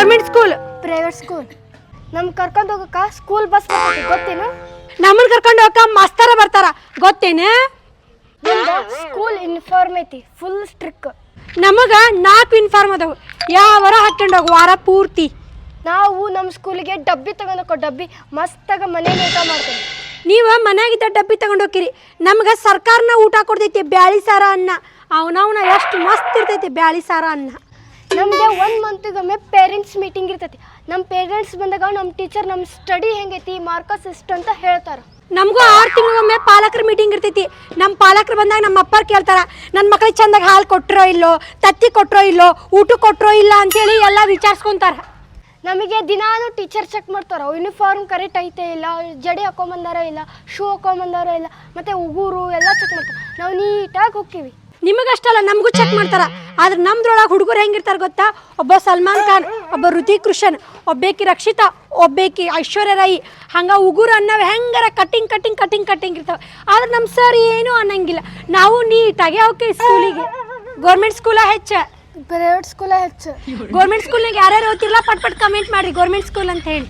Government school. Private school. ನಮ್ ಕರ್ಕೊಂಡು ಹೋಗಕ್ಕ school bus ಬರ್ತೈತಿ ಗೊತ್ತೇನು? ನಮ್ಮನ್ನ ಕರ್ಕೊಂಡು ಹೋಗಕ್ಕ ಮಾಸ್ತರ ಬರ್ತಾರ ಗೊತ್ತೇನೆ? ಸ್ಕೂಲ್ ಯೂನಿಫಾರ್ಮ್ ಐತಿ ಫುಲ್ ಸ್ಟ್ರಿಕ್. ನಮಗ 4 ಯೂನಿಫಾರ್ಮ್ ಅದಾವು, ಯಾವಾರ ಹಾಕೊಂಡು ಹೋಗು ವಾರ ಪೂರ್ತಿ. ನಾವು ನಮ್ಮ ಸ್ಕೂಲಿಗೆ ಡಬ್ಬಿ ತಗೊಂಡೋಗೋ ಡಬ್ಬಿ ಮಸ್ತಾಗ ಮನೇಲಿ ಊಟ ಮಾಡ್ತೀವಿ. ನೀವು ಮನ್ಯಾಗಿದ್ದ ಡಬ್ಬಿ ತಗೊಂಡು ಹೋಗಿರಿ, ನಮ್ಗೆ ಸರ್ಕಾರನ ಊಟ ಕೊಡ್ತೈತಿ ಬ್ಯಾಳಿ ಸಾರ ಅನ್ನ. ಅವನವನ ಎಷ್ಟು ಮಸ್ತ್ ಇರ್ತೈತಿ ಬ್ಯಾಳಿ ಸಾರ ಅನ್ನ. ನಮಗೆ 1 ಮಂತಿಗೊಮ್ಮೆ ಪೇರೆಂಟ್ಸ್ ಮೀಟಿಂಗ್ ಇರ್ತೈತಿ. ನಮ್ಮ ಪೇರೆಂಟ್ಸ್ ಬಂದಾಗ ನಮ್ಮ ಟೀಚರ್ ನಮ್ಮ ಸ್ಟಡಿ ಹೆಂಗೈತಿ ಮಾರ್ಕಸ್ ಎಷ್ಟು ಅಂತ ಹೇಳ್ತಾರೆ. ನಮಗೂ 6 ತಿಂಗಳಿಗೊಮ್ಮೆ ಪಾಲಕರ ಮೀಟಿಂಗ್ ಇರ್ತೈತಿ. ನಮ್ಮ ಪಾಲಕರು ಬಂದಾಗ ನಮ್ಮ ಅಪ್ಪರು ಕೇಳ್ತಾರ, ನನ್ನ ಮಕ್ಳಿಗೆ ಚಂದಾಗ ಹಾಲು ಕೊಟ್ಟರೋ ಇಲ್ಲೋ, ತತ್ತಿ ಕೊಟ್ಟರೋ ಇಲ್ಲೋ, ಊಟ ಕೊಟ್ಟರೋ ಇಲ್ಲ ಅಂತೇಳಿ ಎಲ್ಲ ವಿಚಾರಿಸ್ಕೊಂತಾರ. ನಮಗೆ ದಿನಾನು ಟೀಚರ್ ಚೆಕ್ ಮಾಡ್ತಾರೆ, ಯೂನಿಫಾರ್ಮ್ ಕರೆಕ್ಟ್ ಐತೆ ಇಲ್ಲ, ಜಡಿ ಹಾಕೊಂಬಂದಾರ ಇಲ್ಲ, ಶೂ ಹಾಕೊಂಬಂದಾರ ಇಲ್ಲ, ಮತ್ತು ಉಗುರು ಎಲ್ಲ ಚೆಕ್ ಮಾಡ್ತಾರೆ. ನಾವು ನೀಟಾಗಿ ಹೋಗ್ತೀವಿ. ನಿಮಗಷ್ಟಲ್ಲ ನಮಗೂ ಚೆಕ್ ಮಾಡ್ತಾರ. ಆದ್ರೆ ನಮ್ದ್ರೊಳಗೆ ಹುಡುಗರು ಹೆಂಗಿರ್ತಾರೆ ಗೊತ್ತಾ? ಒಬ್ಬ ಸಲ್ಮಾನ್ ಖಾನ್, ಒಬ್ಬ ಋತಿಕ್ ರೋಷನ್, ಒಬ್ಬೇಕಿ ರಕ್ಷಿತಾ, ಒಬ್ಬೇಕಿ ಐಶ್ವರ್ಯ ರೈ. ಹಂಗೆ ಉಗುರು ಅನ್ನೋವು ಹೆಂಗಾರ ಕಟ್ಟಿಂಗ್ ಇರ್ತಾವೆ. ಆದ್ರೆ ನಮ್ಮ ಸರ್ ಏನೂ ಅನ್ನಂಗಿಲ್ಲ. ನಾವು ನೀಟಾಗೆ ಹೋಗ್ತೀವಿ ಸ್ಕೂಲಿಗೆ. ಗೌರ್ಮೆಂಟ್ ಸ್ಕೂಲ ಹೆಚ್ಚು, ಪ್ರೈವೇಟ್ ಸ್ಕೂಲ ಹೆಚ್ಚು. ಗೌರ್ಮೆಂಟ್ ಸ್ಕೂಲ್ನಾಗ ಯಾರ್ಯಾರು ಓದ್ತಿರಲ್ಲ ಪಟ್ ಕಮೆಂಟ್ ಮಾಡಿರಿ ಗೌರ್ಮೆಂಟ್ ಸ್ಕೂಲ್ ಅಂತ ಹೇಳಿ.